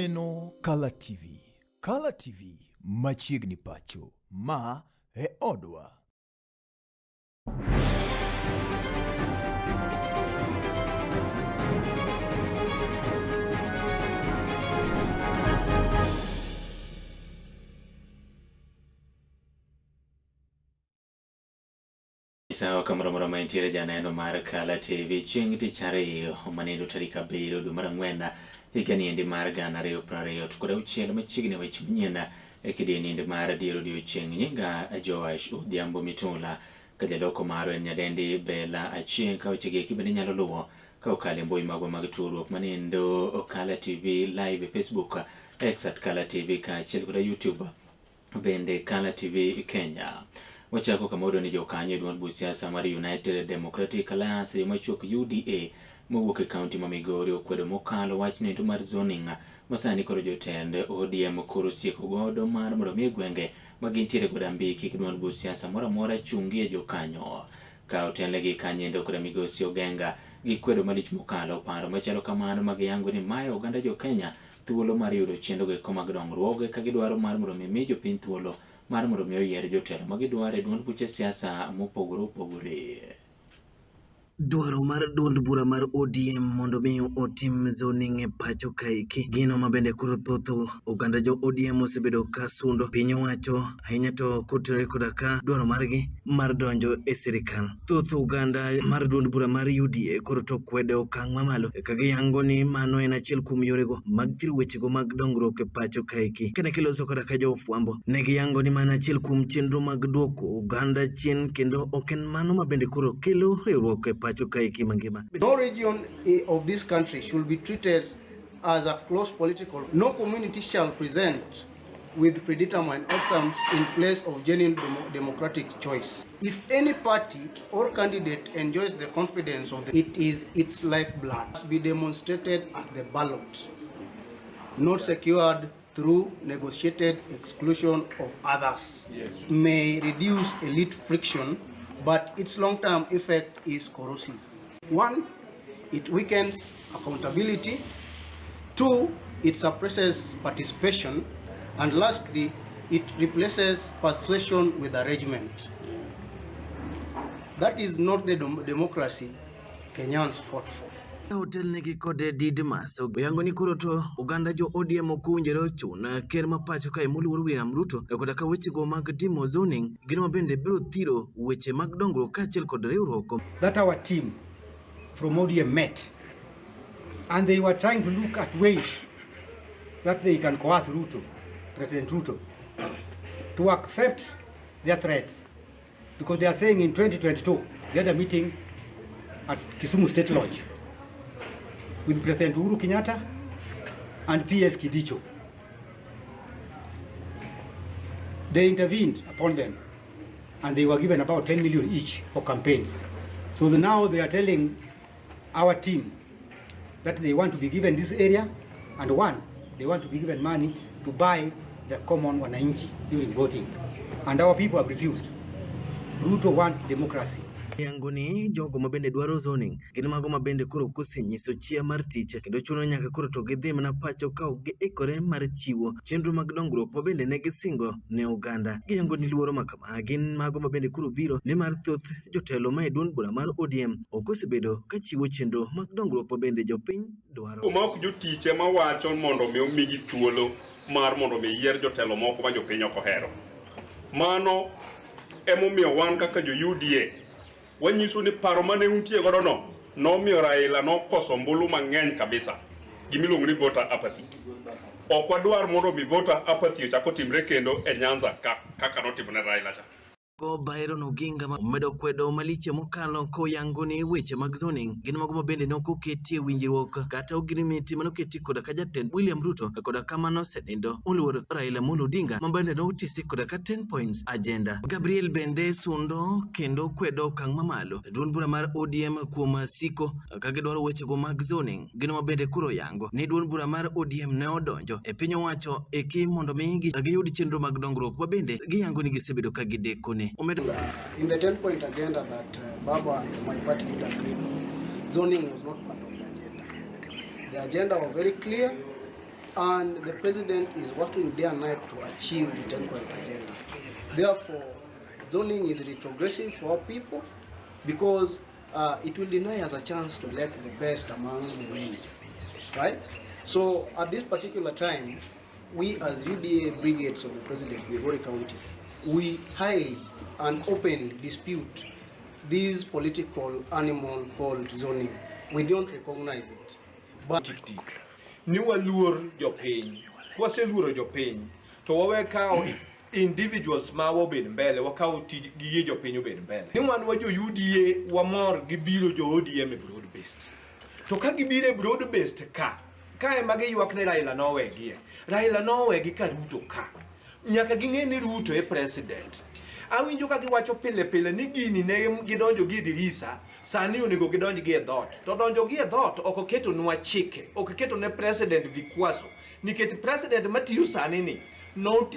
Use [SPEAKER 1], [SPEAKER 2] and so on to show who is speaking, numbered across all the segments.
[SPEAKER 1] Uneno Color TV. Color TV machiegni pacho. Ma e odwa.
[SPEAKER 2] Sawa kamoro maitiere janeno mar Color TV chieng' tich ariyo manindo tarik 7 dwe mar Ang'wen higani endi mar 2020 to koda uchiel machiegni weche manyien e kidieninde mar diero odiechieng' nyinga Joash Odhiambo Mitula ka jaloko maro en nyadendi Bella Achieng' ka weche gi bende nyalo luwo ka okale mbui magwa mag tudruok manindo Color TV live e Facebook, X @Color TV kaachiel koda YouTube bende Color TV Kenya. Wachako kamodo ni jokanyo duond buch siasa mar United Democratic Alliance machuok UDA mowuok e kaunti ma Migori okwedo mokalo wach nendo mar zoning masani koro jotend ODM koro sieko godo mar mondo mi gwenge magintiere koda mbiki duond buch siasa moro amora chungie jokanyo ka otenle gi kanyendo koda Migosi Ogenga gikwedo malich mokalo paro machalo kamano magiyango ni mayo oganda jo Kenya thuolo mar yudo chenro go mag dongruok ka gidwaro mar mondo mi jopiny thuolo mar mondo mi oyier jotelo magidwaro e duond buche siasa mopogore opogore.
[SPEAKER 3] Dwaro mar duond bura mar ODM mondo mi otim zoning e pacho kaeki gino mabende koro thoth oganda jo ODM osebedo ka sundo piny owacho ahinya to kotenore koda ka dwaro margi mar donjo e sirikal. Thoth oganda mar duond bura mar UDA koro to kwedo okang' mamalo ka giyango ni mano en achiel kuom yorego mag thiro wechego mag dongruok e pacho kaeki. Kane kiloso koda ka jofwambo ne giyango ni mano achiel kuom chenro mag duoko oganda chien kendo ok en mano mabende koro kelo riwruok e pacho.
[SPEAKER 4] No region of this country should be treated as a close political. No community shall present with predetermined outcomes in place of genuine democratic choice. If any party or candidate enjoys the confidence of it is its lifeblood, must be demonstrated at the ballot, not secured through negotiated exclusion of others. Yes. May reduce elite friction, but its long-term effect is corrosive. 1, it weakens accountability. 2, it suppresses participation. And lastly, it replaces persuasion with arrangement. That is not the democracy Kenyans fought for.
[SPEAKER 3] Hotel nigi kode Didmas oyango ni koro to oganda jo ODM okowinjore ochuna ker ma pacho kae moluor William Ruto koda ka wechego mag timo zoning gino mabende biro thiro weche mag dongruok kaachiel kod riwruok.
[SPEAKER 5] That our team from ODM met and they were trying to look at ways that they can coerce Ruto, President Ruto, to accept their threats, because they are saying in 2022 they had a meeting at Kisumu State Lodge with President Uhuru Kenyatta and PS Kibicho. They intervened upon them and they were given about 10 million each for campaigns. So now they are telling our team that they want to be given this area, and 1, they want to be given money to buy the common wananchi during voting. And our people have refused. Ruto want democracy.
[SPEAKER 3] Yango ni jogo mabende dwaro zoning gin mago mabende koro kosenyiso chia mar tich kendo chuno nyaka koro to gidhi mana pacho ka giikore mar chiwo chenro mag dongruok mabende ne gisingo ne oganda. Giyango ni luoro makama gin mago mabende koro biro ni mar thoth jotelo ma e duond bura mar ODM ok osebedo ka chiwo chenro mag dongruok mabende jopiny dwaro.
[SPEAKER 6] Ma ok jotiche ma wacho mondo mi omigi thuolo mar mondo mi yier jotelo moko ma jopiny ok ohero. Mano emomiyo wan kaka jo UDA wanyiso ni paro mane untie godo no miyo Raila no koso mbulu mang'eny kabisa gimiluongo ni voter apathy. Ok wadwar mondo mi voter apathy ochako timre kendo e Nyanza kaka notimore Raila cha.
[SPEAKER 3] Go Byron Oginga medo kwedo maliche mokalo koyango ni weche mag zoning gin mago mabende nokoketie winjruok kata ogrimiti manoketi koda ka jatend William Ruto koda kamano senindo oluor Raila Amolo Odinga mabende notisi koda ka 10 points agenda. Gabriel bende sundo kendo kwedo okang' mamalo duond bura mar ODM kuom siko ka gidwaro wechego mag zoning gino mabende koro yango ni duond bura mar ODM ne odonjo e piny owacho mondo mi giyud chenro mag dongruok mabende giyango ni gisebedo ka gidekone.
[SPEAKER 4] In the 10-point agenda that Baba and my party did agree on, zoning was not part of the agenda. The agenda was very clear. and the president is working day and night to achieve the 10-point agenda. Therefore, zoning is retrogressive for our people because it will deny us a chance to elect the best among the many, right? So at this particular time, we as UDA brigades of the president, Migori County, we highly and openly dispute this political animal called zoning. We don't recognize it. But
[SPEAKER 7] ni waluor jopiny kwaseluoro jopiny to waweka individuals ma wobed mbele wakao tije jopiny obed mbele ni wan wa jo UDA wamor gibiro jo ODM broad based to ka gibire broad based ka ema giywak ne Raila nowegi ka Ruto ka nyaka ging'e ni Ruto e president. Awinjo ka giwacho pile ni gini ne gidonjo gi dirisa sani onego gidonj gi e dhot to donjo gi e dhot ok keto nwa chike ok keto ne president vikwaso nikech president matiyo sani ni no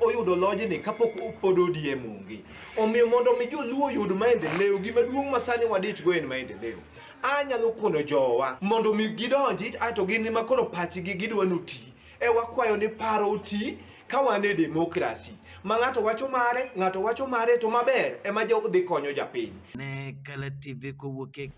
[SPEAKER 7] oyudo loje ni kapok pod ODM onge omiyo mondo mi joluo yud maendeleo gima duong' masani wadich go en maendeleo anyalo kono jowa mondo mi gidonji ato gin ma koro pachgi gidwa nuti e wakwayo ni paro uti kawane demokrasi ma ng'ato wacho mare to maber ema jo dhi konyo japiny.
[SPEAKER 3] Ne Kala TV kowuok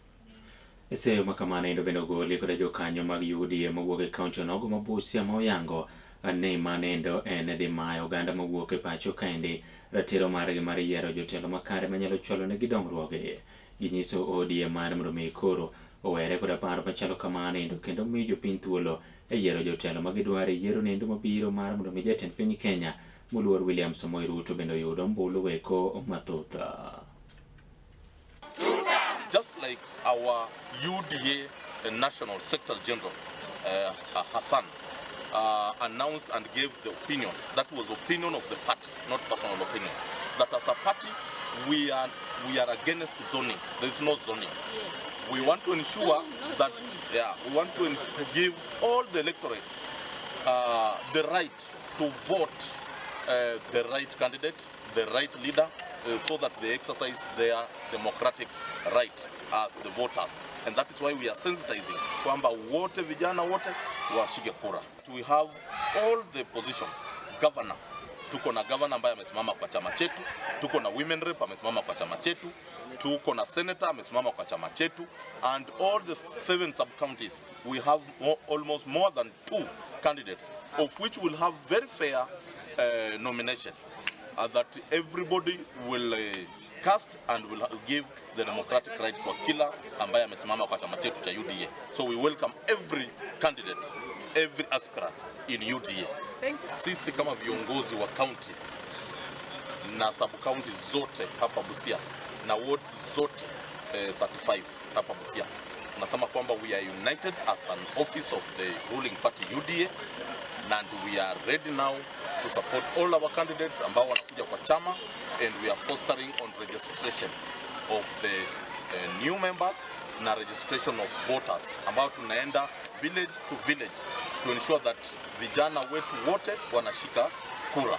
[SPEAKER 2] ese makamane indo bendo goli koda jokanyo mag UDA mawuok e kaunti nogo ma Busia ma oyango ne manendo en dhi mayo oganda mawuok e pacho kaendi ratiro margi mar yiero jotelo makare manyalo chwalo ne gidongruoge. Ginyiso ODM mar mondo mi koro owere koda paro machalo kamane indo kendo miyo jopiny thuolo e yiero jotelo magidwaro e yiero nendo mabiro mar mondo mi jatend piny Kenya moluor William Samoei Ruto bendo yudo ombulu weko mathoth.
[SPEAKER 8] Just like our UDA National Secretary General Hassan announced and gave the opinion, that was opinion of the party, not personal opinion, that as a party we are against zoning. There is no zoning. Yes. We want to ensure that to give all the electorates the right to vote the right candidate, the right leader, so that they exercise their democratic right as the voters. And that is why we are sensitizing kwamba wote vijana wote washike kura. We have all the positions. Governor, tuko na governor ambaye amesimama kwa chama chetu, tuko na women rep amesimama kwa chama chetu, tuko na senator amesimama kwa chama chetu, and all the 7 sub-counties we have almost more than 2 candidates, of which will have very fair nomination that everybody will cast and will give the democratic right kwa kila ambaye amesimama kwa chama chetu cha UDA. So we welcome every candidate, every aspirant in UDA. Sisi kama viongozi wa county na sub-county zote hapa Busia na wards zote 35 hapa Busia, tunasema kwamba we are united as an office of the ruling party UDA, and we are ready now to support all our candidates ambao wanakuja kwa chama, and we are fostering on registration of the new members na registration of voters ambao tunaenda village to village to ensure that vijana wetu wote wanashika kura.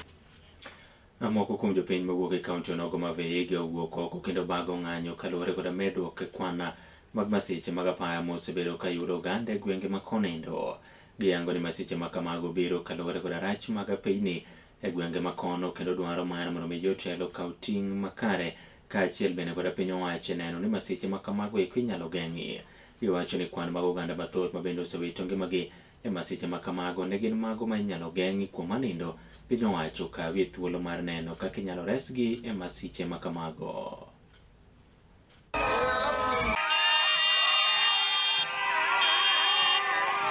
[SPEAKER 2] Moko kuom jopiny mawuok e kaunti onogo ma Vihiga owuok oko kendo bago ng'anyo kaluwore koda medruok e kwan mag masiche mag apaya mosebedo ka yudo oganda e gwenge ma Konindo. Giyango ni masiche ma kamago biro kaluwore koda rach mag apeyni e gwenge ma kono kendo dwaro mar mondo mi jotelo kaw ting' makare kaachiel bende koda piny owacho neno ni masiche ma kamago eko inyalo geng'i. Giwacho ni kwan mag oganda mathoth ma bende osewito ngimagi e masiche ma kamago ne gin mago ma inyalo geng'i. Kuom manindo piny owacho kawie thuolo mar neno kaka inyalo resgi e masiche ma kamago.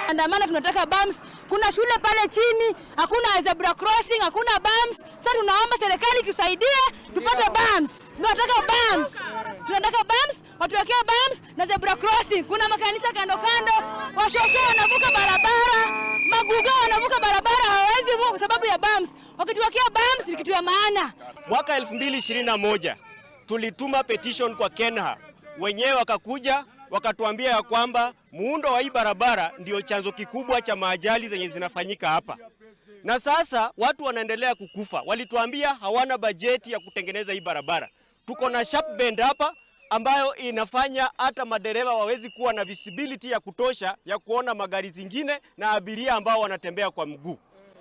[SPEAKER 9] Andamana tunataka bums, kuna shule pale chini, hakuna zebra crossing, hakuna bums. Sasa tunaomba serikali tusaidie tupate bums. Tunataka bums, watuwekea bums na zebra crossing. Kuna makanisa kando washosho wanavuka barabara, maguga wanavuka barabara hawawezi vuka kwa sababu ya bums. Wakituwekea bums ni kitu ya maana.
[SPEAKER 10] Mwaka 2021 tulituma petition kwa Kenha, wenyewe wakakuja wakatuambia ya kwamba muundo wa hii barabara ndio chanzo kikubwa cha maajali zenye zinafanyika hapa. Na sasa watu wanaendelea kukufa. Walituambia hawana bajeti ya kutengeneza hii barabara. Tuko na sharp bend hapa, ambayo inafanya hata madereva wawezi kuwa na visibility ya kutosha ya kuona magari zingine na abiria ambao wanatembea kwa mguu.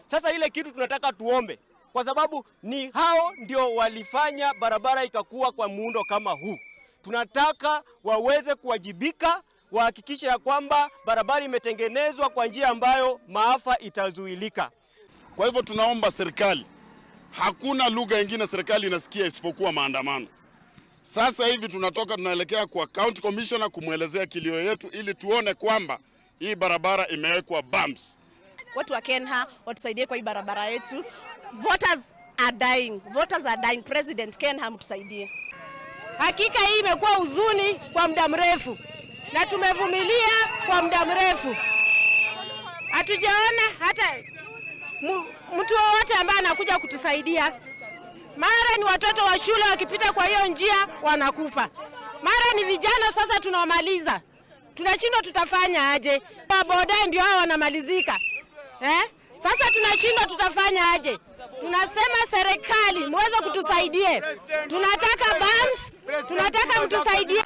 [SPEAKER 10] Sasa ile kitu tunataka tuombe, kwa sababu ni hao ndio walifanya barabara ikakuwa kwa muundo kama huu. Tunataka waweze kuwajibika, wahakikishe ya kwamba barabara imetengenezwa kwa njia ambayo maafa itazuilika.
[SPEAKER 11] Kwa hivyo tunaomba serikali, hakuna lugha nyingine serikali inasikia isipokuwa maandamano. Sasa hivi tunaelekea kwa county commissioner kumwelezea kilio yetu ili tuone kwamba hii barabara imewekwa bumps.
[SPEAKER 12] Watu wa Kenya watusaidie kwa hii barabara yetu. Voters are dying. Voters are dying. President Kenya mtusaidie.
[SPEAKER 9] Hakika hii imekuwa huzuni kwa muda mrefu na tumevumilia kwa muda mrefu. Hatujaona hata mtu wowote ambaye anakuja kutusaidia. Mara ni watoto wa shule wakipita kwa hiyo njia wanakufa. Mara ni vijana sasa tunamaliza. Tunashindwa tutafanya aje? Boda ndio hao wanamalizika. Sasa tunashindwa tutafanya aje? Tunasema serikali muweze kutusaidie. Tunataka bams, tunataka mtusaidie.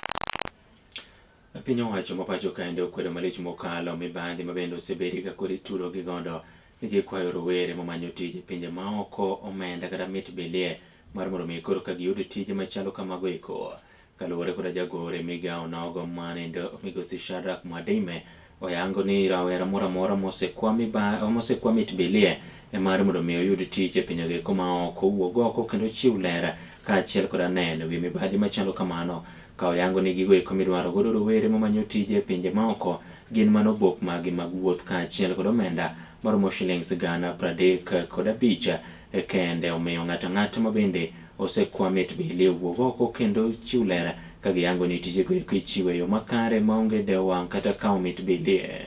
[SPEAKER 2] Pinyo wacho mapacho kaende okwero malicho mokalo mibandi mabendo seberika kuri turo gigondo nige kwayo rowere momanyo tije pinje maoko omenda kata mit belie mar mondo mi koro ka giyudo tije machalo kamago iko. Kaluwore koda jagore migao nogo manindo migosi Shadrack Mwadime oyango ni rawera mora mosekwa mit belie mar mondo mi oyud tije pinje go maoko wuog oko kendo chiw lera kaachiel koda neno wi mibadhi machalo kamano. Ka oyango ni gigo eko midwaro godo rowere momanyo tije pinje maoko gin mano bok magi mag wuoth kaachiel kod omenda maromo shillings gana 35 kende. Omiyo ng'ato mabende osekwame mit belie wuog oko kendo chiw lera ka giyango ni tije go eko ichiwo e yo makare maonge dewa kata kawo mit belie.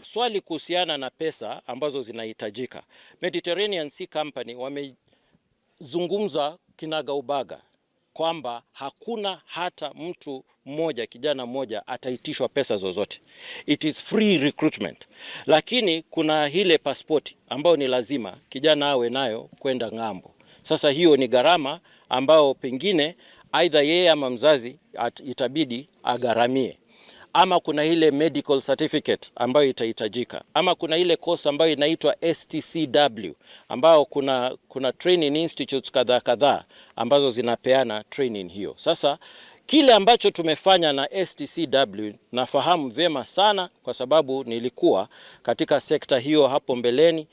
[SPEAKER 13] Swali kuhusiana na pesa ambazo zinahitajika, Mediterranean Sea Company wamezungumza kinaga ubaga kwamba hakuna hata mtu mmoja, kijana mmoja ataitishwa pesa zozote. It is free recruitment. Lakini kuna ile pasipoti ambayo ni lazima kijana awe nayo kwenda ng'ambo. Sasa hiyo ni gharama ambao pengine aidha yeye ama mzazi itabidi agharamie. Ama kuna ile medical certificate ambayo itahitajika. Ama kuna ile course ambayo inaitwa STCW ambao kuna training institutes kadhaa ambazo zinapeana training hiyo. Sasa kile ambacho tumefanya na STCW nafahamu vyema sana kwa sababu nilikuwa katika sekta hiyo hapo mbeleni.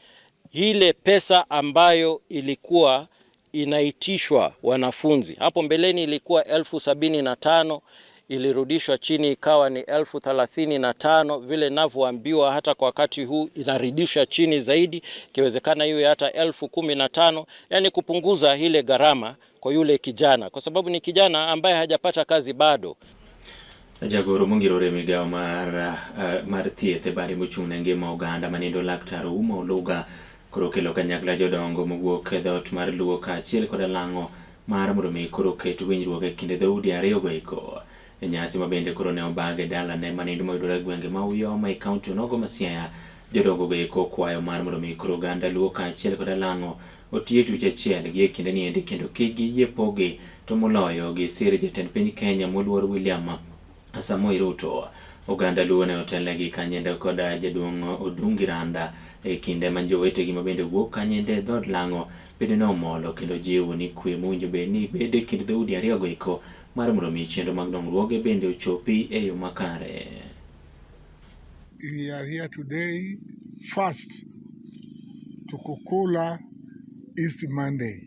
[SPEAKER 13] Ile pesa ambayo ilikuwa inaitishwa wanafunzi hapo mbeleni ilikuwa 75,000, ilirudishwa chini ikawa ni 35,000. Vile ninavyoambiwa hata kwa wakati huu inarudisha chini zaidi, ikiwezekana iwe hata 15,000, yani kupunguza ile gharama kwa yule kijana, kwa sababu ni kijana ambaye hajapata kazi bado.
[SPEAKER 2] Jagoro mongirore migao mar thieth bari mochung' ngima oganda manindo Laktar Ouma Oluga koro kelo kanyakla jodongo mowuok e dhoot mar Luo kaachiel kod Lang'o mar mondo mi koro ket winjruok e kinde dhoudi ariyogo eko. Nyasi mabende koro ne obage dalane manindo mayudore gwenge ma Uyoma e kaunti onogo ma Siaya. Jodongo go eko kwayo mar mondo mi koro oganda Luo kaachiel kod Lang'o otie tich achiel gi e kinde niendi kendo kik giyie pogi to moloyo gi sir jatend piny Kenya moluor William Samoei Ruto. Oganda Luo ne otelnegi Kanyende koda jaduong' Odungi Randa e kinde ma jowetegi mabende wuok Kanyende dhod Lang'o bende nomolo kendo jiwo ni kwe mowinjo bede kind dhoudi ariyogo eko mar mondo mi chenro mag dongruoge bende ochopi e yo makare.
[SPEAKER 14] We are here today first to Kukula East Monday.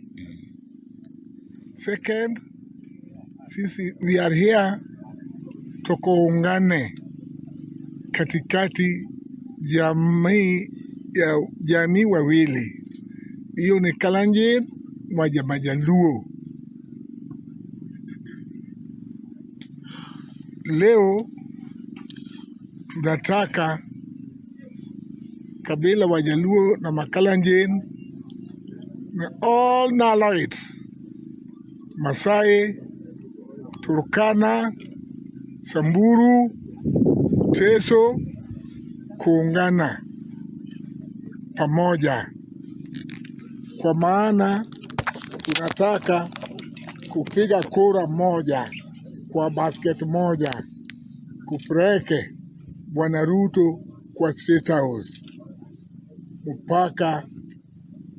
[SPEAKER 14] Second, sisi we are here tukoungane katikati jamii wawili, hiyo ni Kalenjin Majaluo. Leo tunataka kabila Wajaluo na Makalenjin na all Naloids, Masai, Turkana, Samburu, Teso kuungana pamoja, kwa maana tunataka kupiga kura moja kwa basket moja kupeleke Bwana Ruto kwa State House mpaka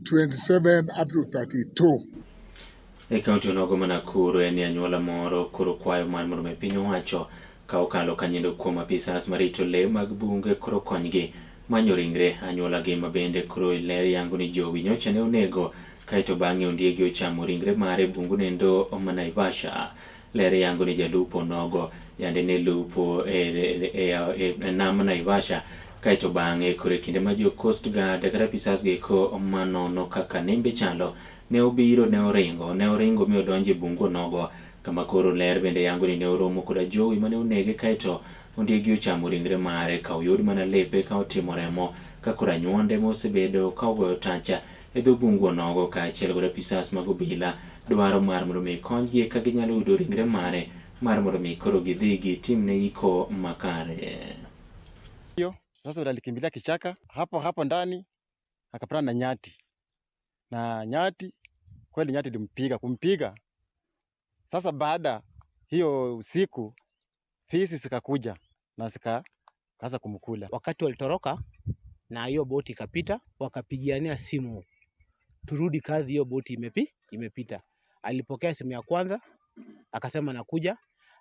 [SPEAKER 14] 27 up to 32.
[SPEAKER 2] Kaunti onogo ma Nakuru en anyuola moro koro kwayo mar mondo mi piny owacho kaw kalo kanyendo kuom apisas marito le mag bunge koro konygi manyo ringre anyuola gi mabende koro ler yango ni jowi nyocha ne onego kaito bang'e ondiegi ochamo ringre mare bungu nendo ma Naivasha. Ler yango ni jalupo onogo yande ne lupo nam Naivasha kaito bang'e koro kinde ma jo Coast Guard kata apisas gi ko manono kaka nembe chalo ne obiro ne oringo mi odonje bungu onogo kama koro ler bende yango ni ne oromo koda jowi mane onege kaito ondiegi ochamo ringre mare ka oyud mana lepe ka otimo remo ka koro anyuonde mosebedo ka ogoyo tacha e dho bungu onogo ka achiel kod apisas mag obila dwaro mar mondo mi konygi ka ginyalo yudo ringre mare mar mondo mi koro gidhi gitimne iko makare.
[SPEAKER 15] Sasa alikimbilia kichaka hapo ndani akapatana na nyati. Na nyati kweli nyati kumpiga. Sasa baada hiyo usiku fisi zikakuja na zikaanza kumkula.
[SPEAKER 16] Wakati walitoroka na hiyo boti ikapita, wakapigiania simu turudi kazi, hiyo boti imepita. Alipokea simu ya kwanza akasema nakuja,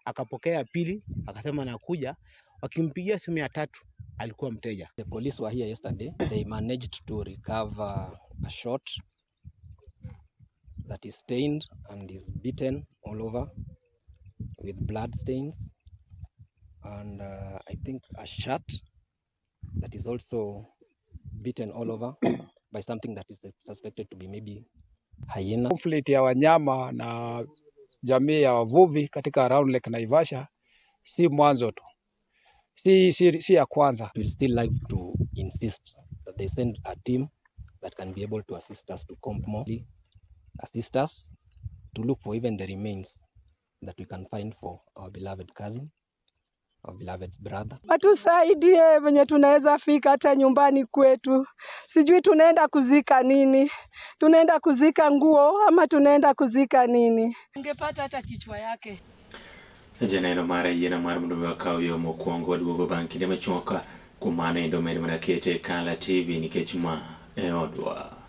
[SPEAKER 16] akapokea ya pili akasema nakuja, wakimpigia simu ya tatu alikuwa mteja.
[SPEAKER 17] The police were here yesterday. They managed to recover a shot that is stained and is beaten all over with blood stains, and I think a shirt that is also beaten all over by something that is suspected to be maybe hyena.
[SPEAKER 18] Conflict ya wanyama na jamii ya wavuvi katika around Lake Naivasha si mwanzo tu, si ya kwanza.
[SPEAKER 17] We still like to insist that they send a team that can be able to assist us to comb more, assist us to look for even the remains that we can find for our beloved cousin, our beloved brother.
[SPEAKER 19] Watusaidie venye tunaweza fika hata nyumbani kwetu. Sijui tunaenda kuzika nini. Tunaenda kuzika nguo ama tunaenda kuzika nini. Ungepata hata kichwa yake.
[SPEAKER 2] Janeno mara yena mar mondo wakaw yo mokwongo duogo bang' kinde machuok kumane endo med mana kete Kala TV nikech ma e odwa.